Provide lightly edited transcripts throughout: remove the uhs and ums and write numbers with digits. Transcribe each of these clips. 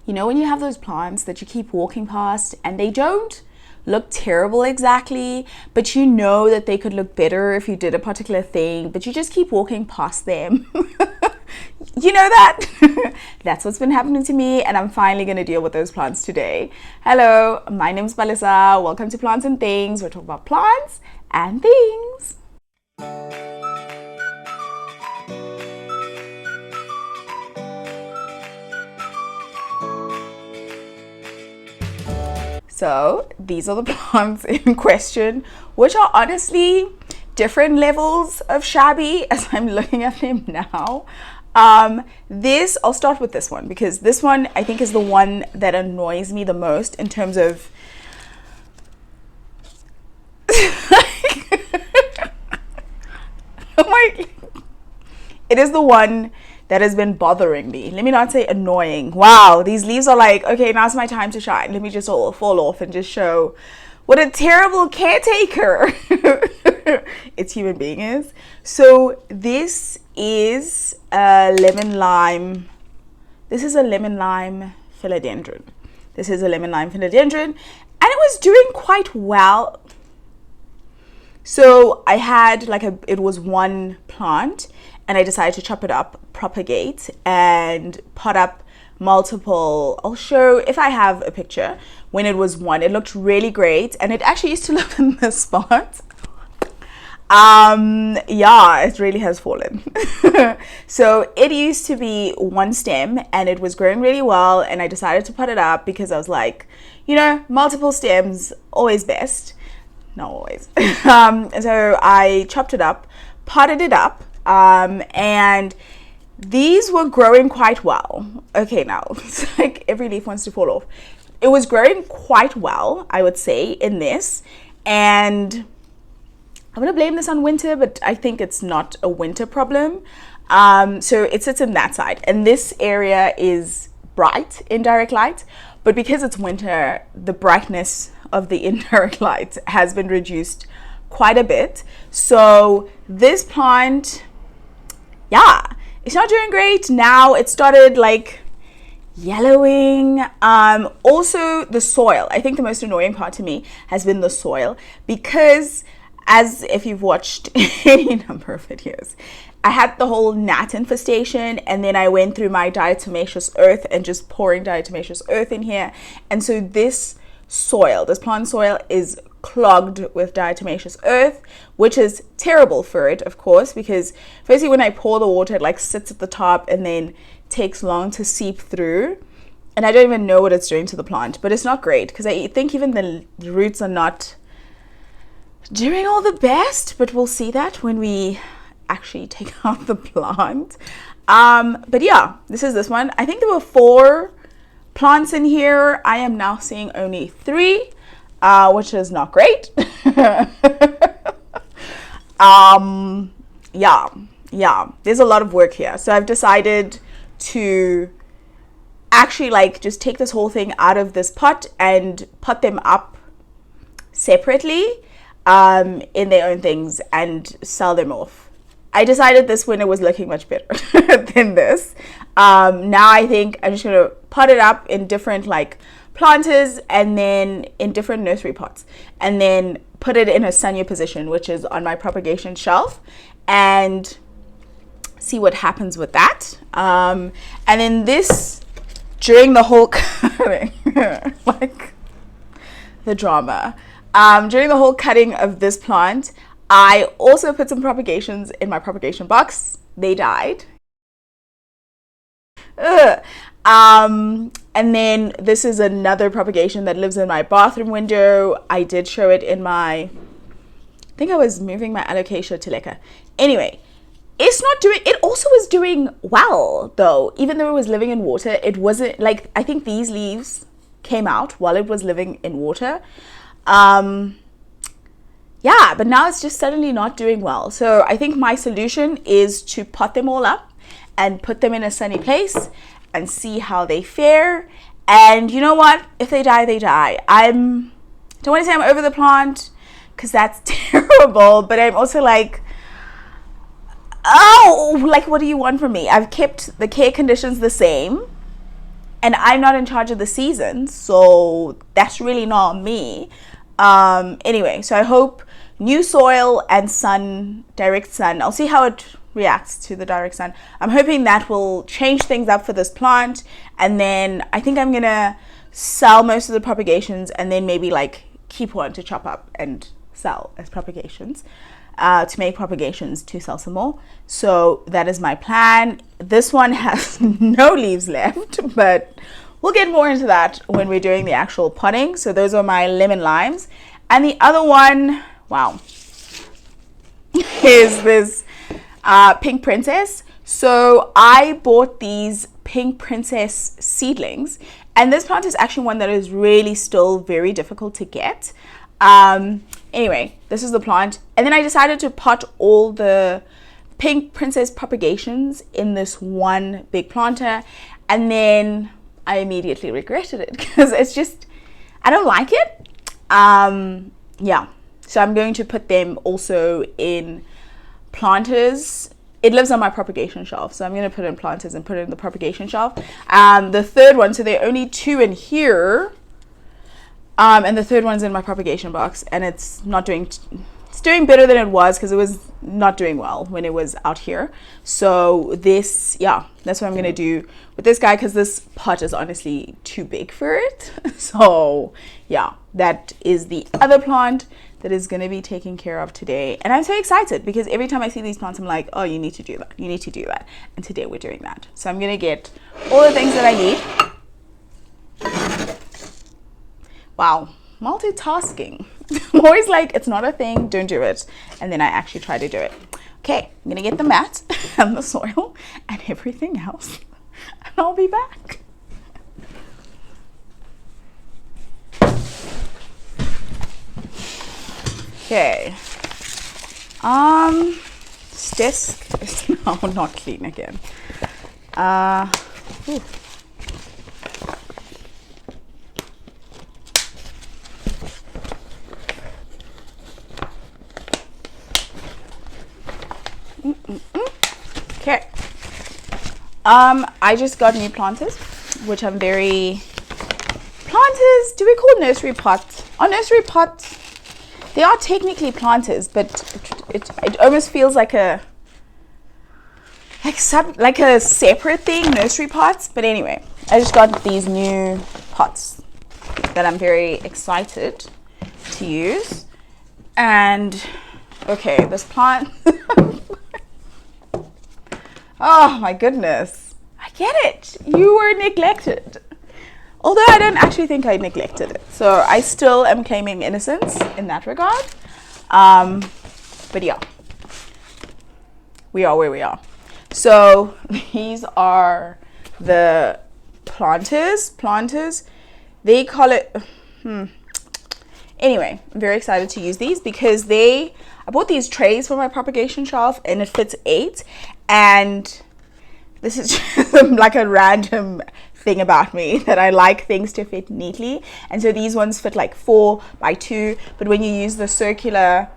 You know when you have those plants that you keep walking past and they don't look terrible exactly, but you know that they could look better if you did a particular thing, but you just keep walking past them. You know that? That's what's been happening to me, and I'm finally going to deal with those plants today. Hello, my name is Balisa. Welcome to Plants and Things. We're talking about plants and things. So these are the plants in question, which are honestly different levels of shabby as I'm looking at them now. I'll start with this one because this one I think is the one that annoys me the most in terms of it is the one that has been bothering me. Let me not say annoying. Wow, these leaves are like, okay, now's my time to shine. Let me just all fall off and just show what a terrible caretaker its human being is. So this is a lemon lime. This is a lemon lime philodendron. And it was doing quite well. So I had it was one plant, and I decided to chop it up, propagate, and pot up multiple. I'll show if I have a picture. When it was one, it looked really great, and it actually used to live in this spot. Yeah, it really has fallen. So it used to be one stem, and it was growing really well, and I decided to pot it up because I was like, you know, multiple stems, always best. Not always. So I chopped it up, potted it up, and these were growing quite well. Okay, now it's like every leaf wants to fall off. It was growing quite well, I would say, in this, and I'm gonna blame this on winter, but I think it's not a winter problem. So it sits in that side, and this area is bright indirect light, but because it's winter, the brightness of the indirect light has been reduced quite a bit. So this plant, yeah, it's not doing great. Now it started like yellowing. Also the soil. I think the most annoying part to me has been the soil, because as if you've watched any number of videos, I had the whole gnat infestation, and then I went through my diatomaceous earth and just pouring diatomaceous earth in here. And so this plant soil is clogged with diatomaceous earth, which is terrible for it, of course, because firstly when I pour the water, it like sits at the top and then takes long to seep through, and I don't even know what it's doing to the plant. But it's not great because I think even the roots are not doing all the best, but we'll see that when we actually take out the plant. But yeah, this one. I think there were 4 plants in here. I am now seeing only 3, which is not great. Yeah, there's a lot of work here. So I've decided to actually just take this whole thing out of this pot and pot them up separately in their own things and sell them off. I decided this when it was looking much better than this. Now I think I'm just gonna pot it up in different planters and then in different nursery pots, and then put it in a sunnier position, which is on my propagation shelf, and see what happens with that. And then this, during the whole cutting, the drama, during the whole cutting of this plant, I also put some propagations in my propagation box. They died. And then this is another propagation that lives in my bathroom window. I did show it in I think I was moving my alocasia teleka. Anyway, it also was doing well though. Even though it was living in water, it wasn't I think these leaves came out while it was living in water. Yeah, but now it's just suddenly not doing well. So I think my solution is to pot them all up and put them in a sunny place and see how they fare. And you know what? If they die, they die. Don't want to say I'm over the plant because that's terrible, but I'm also what do you want from me? I've kept the care conditions the same. and I'm not in charge of the season, so that's really not me. Anyway, so I hope new soil and sun, direct sun, I'll see how it reacts to the direct sun. I'm hoping that will change things up for this plant, and then I think I'm gonna sell most of the propagations and then maybe like keep one to chop up and sell as propagations, to make propagations to sell some more. So that is my plan. This one has no leaves left, but we'll get more into that when we're doing the actual potting. So those are my lemon limes, and the other one, wow, is this pink princess. So I bought these pink princess seedlings, and this plant is actually one that is really still very difficult to get. Anyway, this is the plant, and then I decided to pot all the pink princess propagations in this one big planter, and then I immediately regretted it because it's just, I don't like it. Yeah, so I'm going to put them also in planters. It lives on my propagation shelf, so I'm going to put it in planters and put it in the propagation shelf. The third one, so there are only 2 in here, and the third one's in my propagation box, and it's not doing it's doing better than it was because it was not doing well when it was out here. So this, yeah, that's what I'm going to do with this guy, because this pot is honestly too big for it. So yeah, that is the other plant that is going to be taken care of today, and I'm so excited because every time I see these plants I'm like, oh, you need to do that, you need to do that, and today we're doing that. So I'm going to get all the things that I need. Wow, multitasking. I'm always like, it's not a thing, don't do it, and then I actually try to do it. Okay, I'm gonna get the mat and the soil and everything else, and I'll be back. Okay, this desk is now not clean again. Ooh. Okay, I just got new planters, which I'm very, planters, do we call nursery pots? Nursery pots, they are technically planters, but it almost feels like a separate thing, nursery pots. But anyway, I just got these new pots that I'm very excited to use. And okay, this plant oh my goodness, I get it, you were neglected. Although I don't actually think I neglected it, so I still am claiming innocence in that regard. But yeah, we are where we are. So these are the planters, they call it, anyway, I'm very excited to use these because I bought these trays for my propagation shelf and it fits 8, and this is just like a random thing about me that I like things to fit neatly, and so these ones fit like 4 by 2, but when you use the circular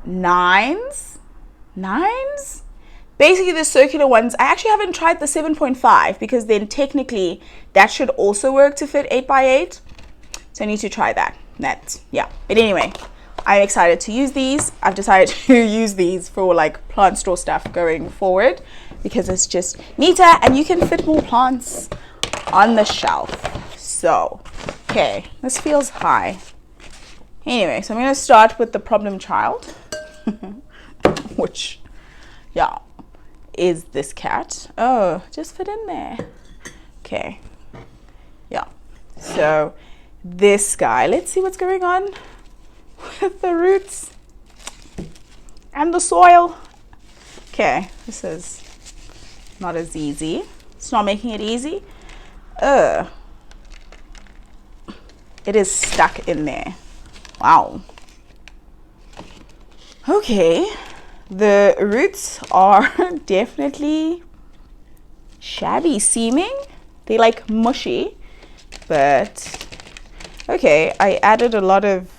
nines, basically the circular ones, I actually haven't tried the 7.5 because then technically that should also work to fit 8 by 8, so I need to try that. Yeah, but anyway, I'm excited to use these. I've decided to use these for like plant store stuff going forward because it's just neater and you can fit more plants on the shelf. So, okay, this feels high. Anyway, so I'm going to start with the problem child, which, yeah, is this cat. Oh, just fit in there. Okay, yeah, so this guy, let's see what's going on with the roots and the soil. Okay, this is not as easy. It's not making it easy. It is stuck in there. Wow. Okay, the roots are definitely shabby seeming. They like mushy, but okay, I added a lot of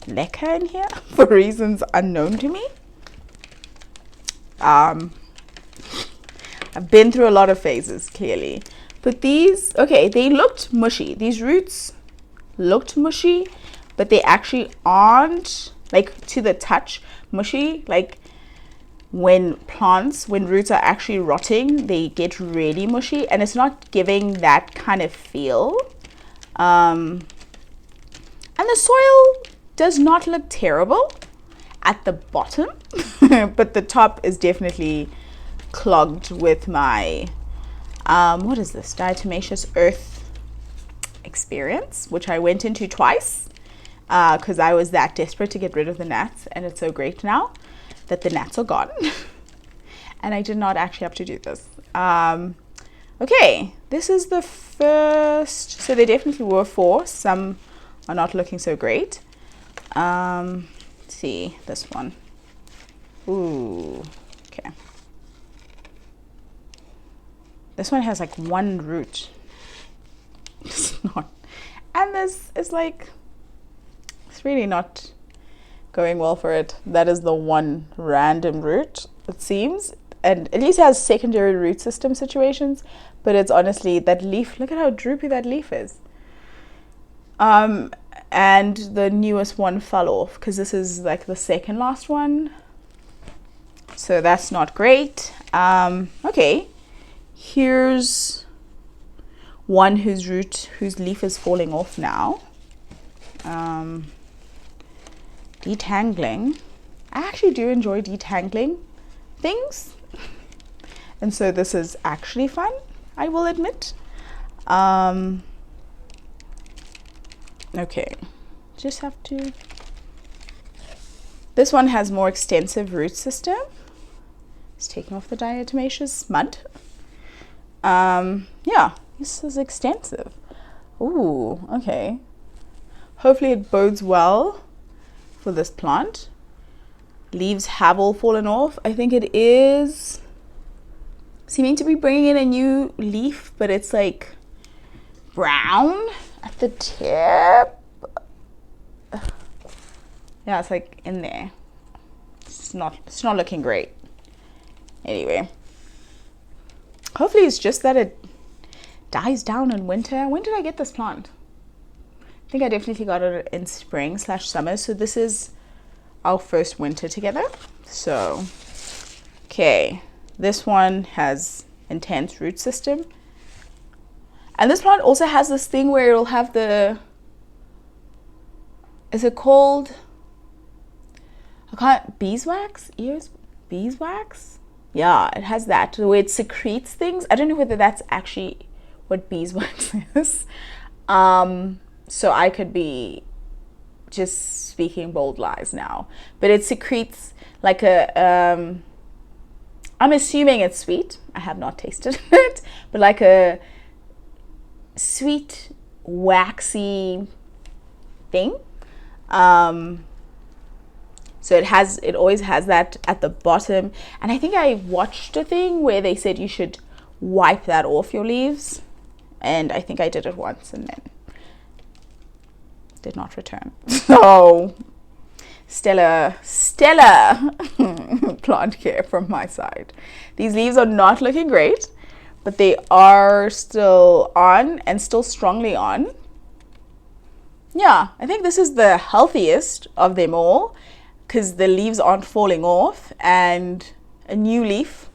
leca in here for reasons unknown to me. I've been through a lot of phases, clearly, But these, okay, they looked mushy. These roots looked mushy, but they actually aren't, like, to the touch mushy. Like when roots are actually rotting, they get really mushy, and it's not giving that kind of feel. And the soil does not look terrible at the bottom, but the top is definitely clogged with my what is this, diatomaceous earth experience, which I went into twice because I was that desperate to get rid of the gnats, and it's so great now that the gnats are gone. And I did not actually have to do this. Okay, this is the first, so there definitely were 4. Some are not looking so great. Let's see this one. Ooh, okay. This one has like 1 root. It's not, and this is like, it's really not going well for it. That is the 1 random root, it seems, and at least it has secondary root system situations, but it's honestly, that leaf, look at how droopy that leaf is. And the newest one fell off because this is like the second last one, so that's not great. Okay, here's one whose leaf is falling off now. Detangling. I actually do enjoy detangling things, and so this is actually fun, I will admit. Okay, just have to, this one has more extensive root system. It's taking off the diatomaceous mud. Yeah, this is extensive. Ooh, okay. Hopefully it bodes well for this plant. Leaves have all fallen off. I think it is seeming to be bringing in a new leaf, but it's like brown at the tip. Yeah, it's like in there. It's not looking great. Anyway, hopefully it's just that it dies down in winter. When did I get this plant? I think I definitely got it in spring/summer. So this is our first winter together. So, okay, this one has intense root system. And this plant also has this thing where it'll have the, is it called, beeswax? Beeswax? Yeah, it has that, the way it secretes things. I don't know whether that's actually what beeswax is. So I could be just speaking bold lies now. But it secretes like a, I'm assuming it's sweet. I have not tasted it. But like a sweet, waxy thing. So it always has that at the bottom. And I think I watched a thing where they said you should wipe that off your leaves. And I think I did it once and then did not return. So stellar plant care from my side. These leaves are not looking great, but they are still on and still strongly on. Yeah, I think this is the healthiest of them all because the leaves aren't falling off and a new leaf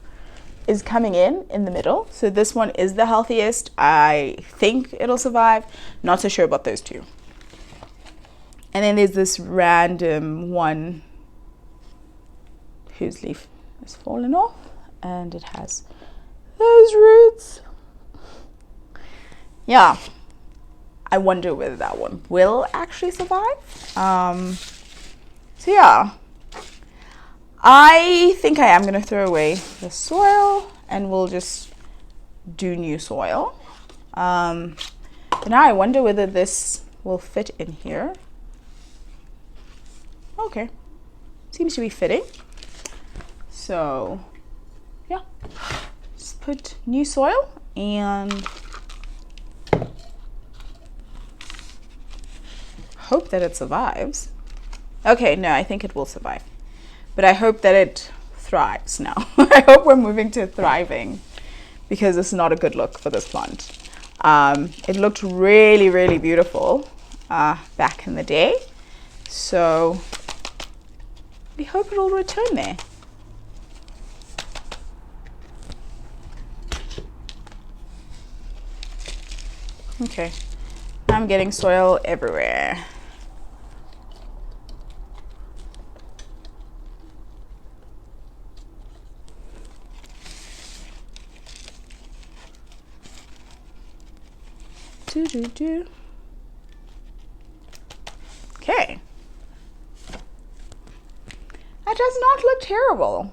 is coming in the middle. So this one is the healthiest. I think it'll survive. Not so sure about those two. And then there's this random one whose leaf has fallen off and it has those roots. Yeah, I wonder whether that one will actually survive. So yeah, I think I am going to throw away the soil and we'll just do new soil. But now I wonder whether this will fit in here. Okay, seems to be fitting. So yeah, just put new soil and hope that it survives. Okay, no, I think it will survive, but I hope that it thrives now. I hope we're moving to thriving because it's not a good look for this plant. It looked really, really beautiful back in the day. So we hope it will return there. Okay, I'm getting soil everywhere. Okay. That does not look terrible.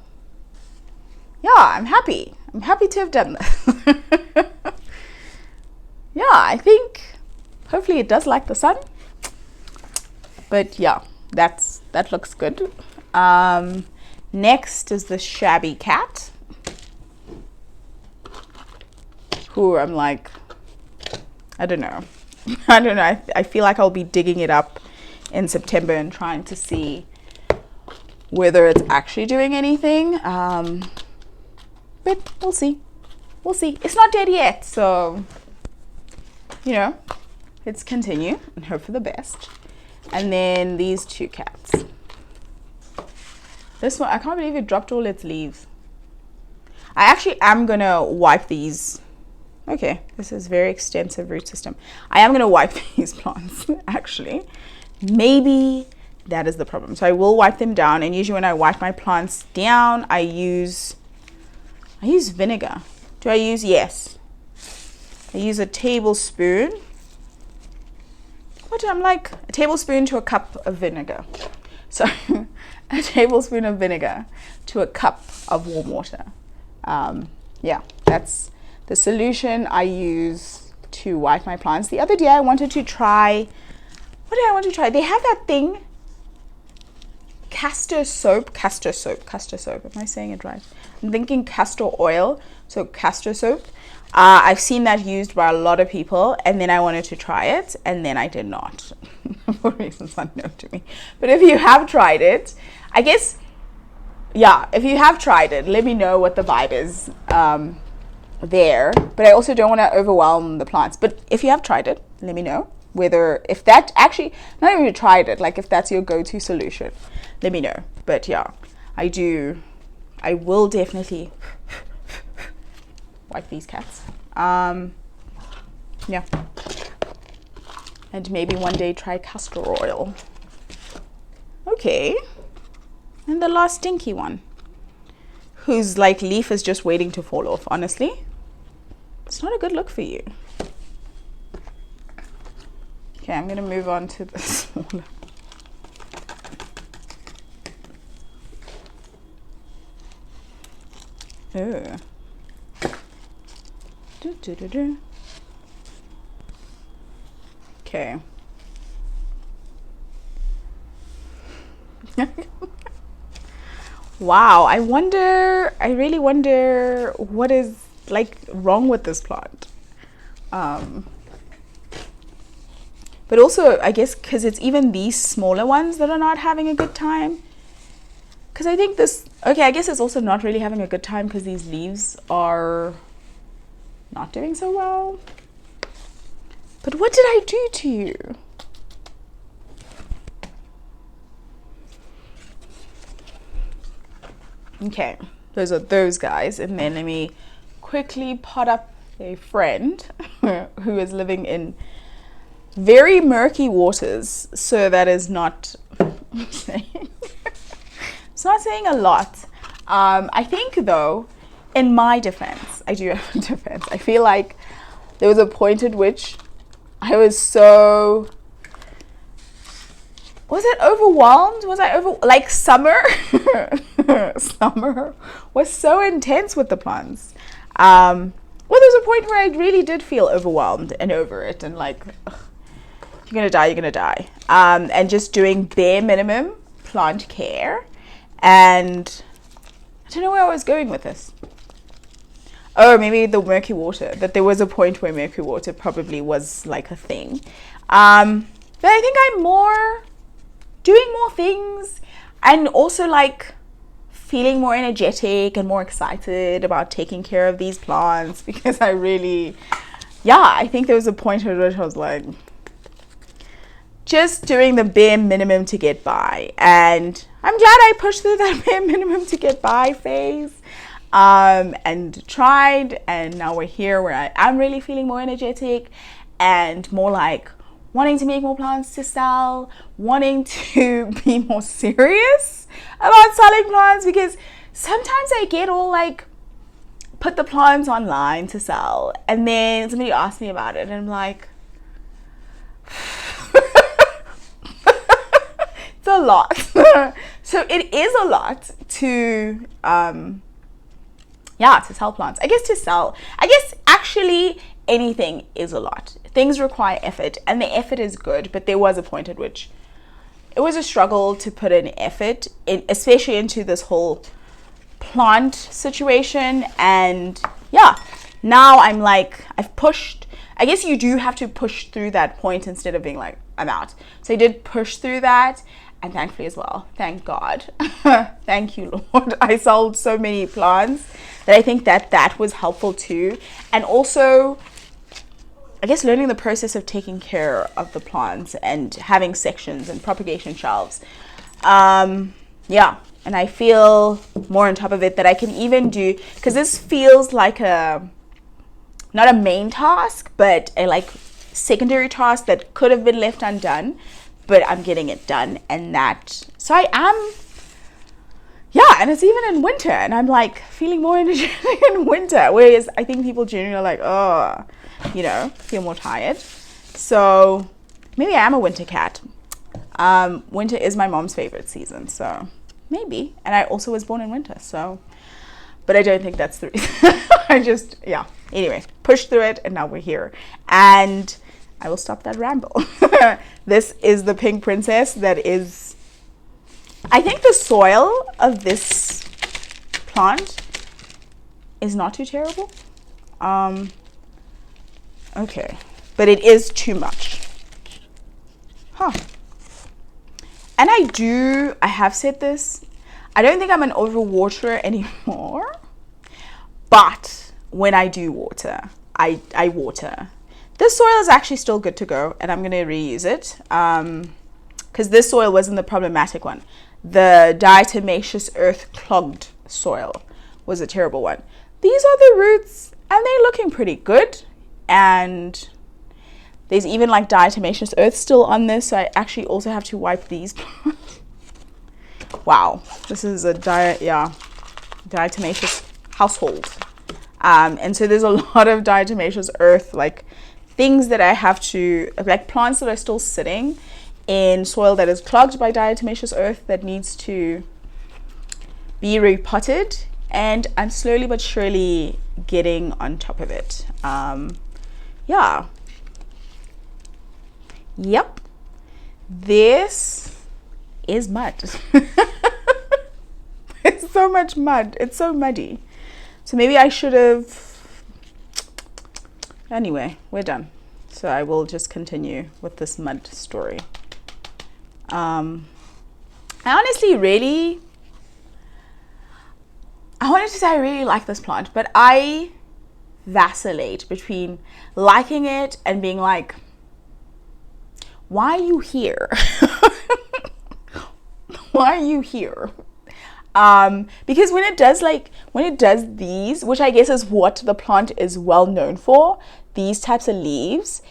Yeah, I'm happy. I'm happy to have done this. Yeah, I think hopefully it does like the sun. But yeah, that looks good. Next is the shabby cat, who I'm like, I don't know. I feel like I'll be digging it up in September and trying to see whether it's actually doing anything. But we'll see. We'll see. It's not dead yet, so you know, let's continue and hope for the best. And then these two cats. This one, I can't believe it dropped all its leaves. I actually am gonna wipe these. Okay, this is very extensive root system. I am gonna wipe these plants, actually. Maybe that is the problem. So I will wipe them down, and usually when I wipe my plants down, I use vinegar. Do I use? Yes. I use a tablespoon. I'm like a tablespoon to a cup of vinegar. So a tablespoon of vinegar to a cup of warm water. Yeah, that's the solution I use to wipe my plants. The other day I wanted to try, what did I want to try? They have that thing, castor soap. Am I saying it right? I'm thinking castor oil, so castor soap. I've seen that used by a lot of people, and then I wanted to try it, and then I did not, for reasons unknown to me. But if you have tried it, I guess, yeah, if you have tried it, let me know what the vibe is there. But I also don't want to overwhelm the plants. But if you have tried it, let me know if that actually, not even tried it, like if that's your go-to solution, let me know. But yeah, I will definitely wipe these cats. Yeah, and maybe one day try castor oil. Okay, and the last stinky one, whose like leaf is just waiting to fall off. Honestly, it's not a good look for you. Okay, I'm gonna move on to the smaller. Oh. Okay. Wow, I really wonder what is like wrong with this plant. But also, I guess, because it's even these smaller ones that are not having a good time. Because I think I guess it's also not really having a good time because these leaves are not doing so well. But what did I do to you? Okay, those are those guys. And then let me quickly pot up a friend who is living in very murky waters. So that is not saying it's not saying a lot. I think though, in my defense, I do have a defense. I feel like there was a point at which I was so, was it overwhelmed? Was I like summer? Summer was so intense with the plants. Well, there was a point where I really did feel overwhelmed and over it, and like, ugh, you're gonna die. And just doing bare minimum plant care. And I don't know where I was going with this. Oh, maybe the murky water. That there was a point where murky water probably was like a thing. But I think I'm doing more things, and also like feeling more energetic and more excited about taking care of these plants, because I really, I think there was a point at which I was like, just doing the bare minimum to get by. And I'm glad I pushed through that bare minimum to get by phase, and tried. And now we're here where I am really feeling more energetic and more like wanting to make more plants to sell, wanting to be more serious about selling plants, because sometimes I get all like, put the plants online to sell, and then somebody asks me about it and I'm like, it's a lot. So it is a lot to to sell plants. I guess actually anything is a lot. Things require effort, and the effort is good, but there was a point at which it was a struggle to put in effort in, especially into this whole plant situation. And now I'm like, I've pushed. I guess you do have to push through that point instead of being like, I'm out. So I did push through that, and thankfully as well, thank God, thank you Lord, I sold so many plants that I think that was helpful too. And also, I guess, learning the process of taking care of the plants and having sections and propagation shelves. And I feel more on top of it, that I can even do, because this feels like not a main task, but a like secondary task that could have been left undone, but I'm getting it done. And so I am, and it's even in winter, and I'm like feeling more energetic in winter, whereas I think people generally are like, oh, feel more tired. So maybe I am a winter cat. Winter is my mom's favorite season, so maybe. And I also was born in winter, so, but I don't think that's the reason. I just, anyway, pushed through it, and now we're here. And I will stop that ramble. This is the pink princess that is, I think the soil of this plant is not too terrible. Okay, but it is too much. And I have said this, I don't think I'm an overwaterer anymore, but when I do water, I water. This soil is actually still good to go, and I'm going to reuse it, because this soil wasn't the problematic one. The diatomaceous earth clogged soil was a terrible one. These are the roots, and they're looking pretty good. And there's even like diatomaceous earth still on this, so I actually also have to wipe these. Wow, this is a diatomaceous household. And so there's a lot of diatomaceous earth, like things that I have to, like plants that are still sitting in soil that is clogged by diatomaceous earth that needs to be repotted. And I'm slowly but surely getting on top of it. Yep, this is mud. It's so much mud. It's so muddy. So maybe I should have, anyway, we're done. So I will just continue with this mud story. I honestly I wanted to say I really like this plant, but I vacillate between liking it and being like, why are you here? Why are you here? Because when it does these, which I guess is what the plant is well known for, these types of leaves,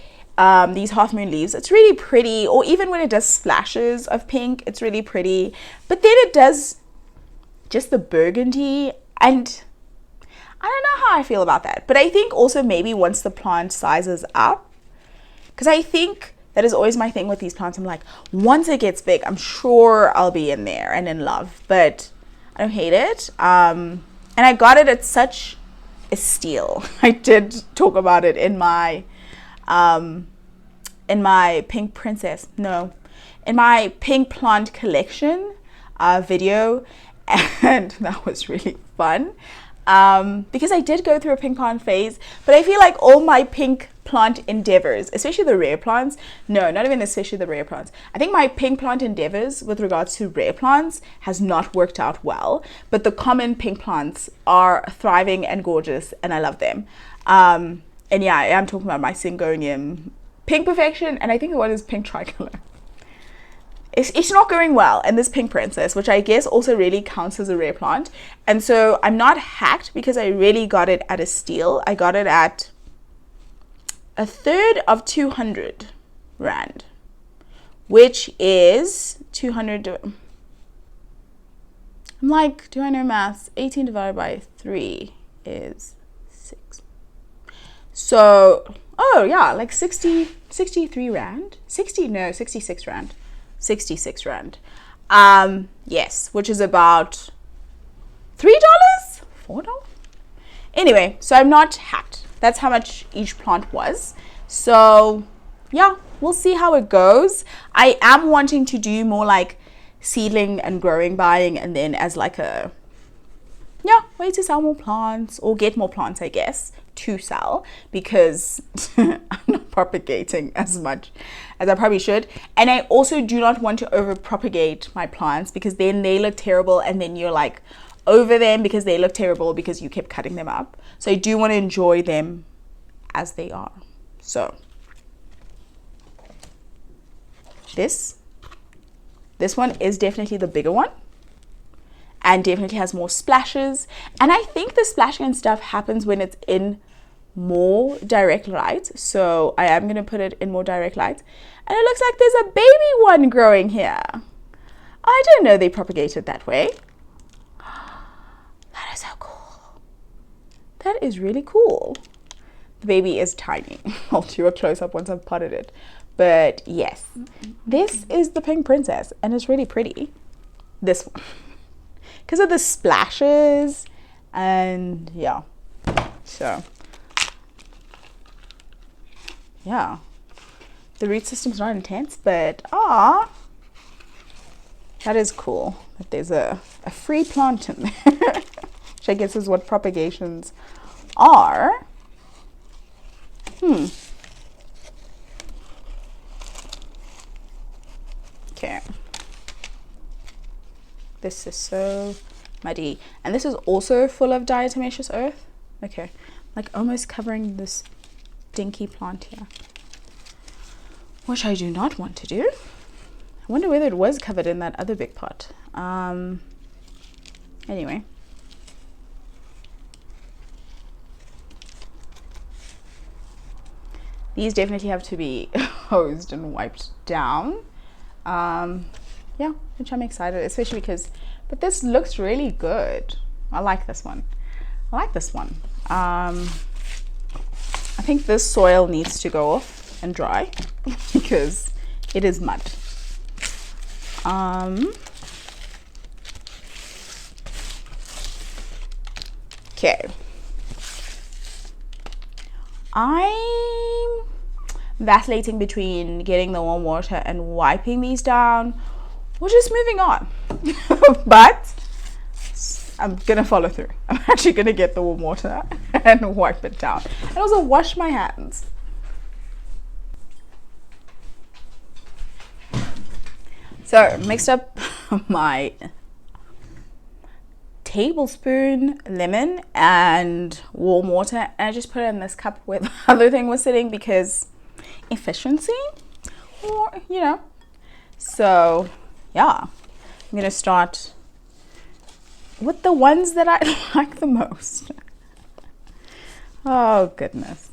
these half moon leaves, it's really pretty. Or even when it does splashes of pink, it's really pretty. But then it does just the burgundy, and I don't know how I feel about that. But I think also maybe once the plant sizes up, because I think that is always my thing with these plants. I'm like, once it gets big, I'm sure I'll be in there and in love, but I don't hate it. And I got it at such a steal. I did talk about it in my pink princess, no, in my pink plant collection video, and that was really fun. Because I did go through a pink plant phase, but I feel like all my pink plant endeavors, especially the rare plants, no, not even especially the rare plants. I think my pink plant endeavors with regards to rare plants has not worked out well, but the common pink plants are thriving and gorgeous, and I love them. And yeah, I am talking about my Syngonium Pink Perfection, and I think the one is Pink Tricolor. It's not going well, and this Pink Princess, which I guess also really counts as a rare plant. And so I'm not hacked because I really got it at a steal. I got it at a third of 200 Rand, which is 200. I'm like, do I know maths? 18 divided by 3 is 6. So, oh yeah, like 63 Rand. 66 Rand. 66 Rand. Yes, which is about $3? $4? Anyway, so I'm not hacked. That's how much each plant was. So yeah, we'll see how it goes. I am wanting to do more like seedling and growing buying, and then as like a way to sell more plants or get more plants, I guess, to sell, because I'm not propagating as much as I probably should. And I also do not want to over propagate my plants, because then they look terrible and then you're like over them because they look terrible because you kept cutting them up. So I do want to enjoy them as they are. So this one is definitely the bigger one, and definitely has more splashes. And I think the splashing and stuff happens when it's in more direct light. So I am going to put it in more direct light. And it looks like there's a baby one growing here. I didn't know they propagated that way. That is so cool. That is really cool. The baby is tiny. I'll do a close-up once I've potted it. But yes, this is the Pink Princess, and it's really pretty. This one. Because of the splashes, and yeah, so yeah, the root system's not intense, but that is cool that there's a free plant in there, which I guess is what propagations are. Okay. This is so muddy, and this is also full of diatomaceous earth. Okay, like almost covering this dinky plant here, which I do not want to do. I wonder whether it was covered in that other big pot. Anyway, these definitely have to be hosed and wiped down. Yeah, which I'm excited, especially because, but this looks really good. I like this one. I think this soil needs to go off and dry because it is mud. Okay. I'm vacillating between getting the warm water and wiping these down, or just moving on. But I'm gonna follow through. I'm actually gonna get the warm water and wipe it down, and also wash my hands. So mixed up my tablespoon lemon and warm water, and I just put it in this cup where the other thing was sitting, because efficiency, or so yeah, I'm gonna start with the ones that I like the most. Oh goodness.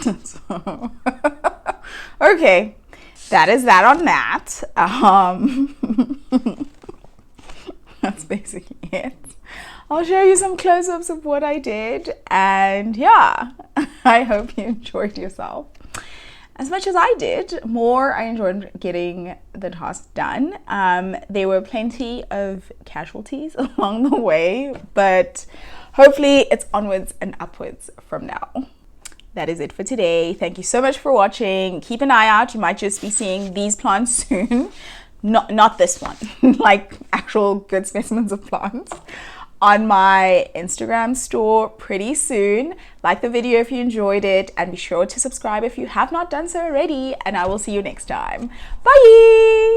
So, okay, that is that on that. That's basically it. I'll show you some close-ups of what I did, and yeah, I hope you enjoyed yourself as much as I did. I enjoyed getting the task done. There were plenty of casualties along the way, but hopefully it's onwards and upwards from now. That is it for today. Thank you so much for watching. Keep an eye out. You might just be seeing these plants soon. Not this one, like actual good specimens of plants on my Instagram store pretty soon. Like the video if you enjoyed it, and be sure to subscribe if you have not done so already, and I will see you next time. Bye!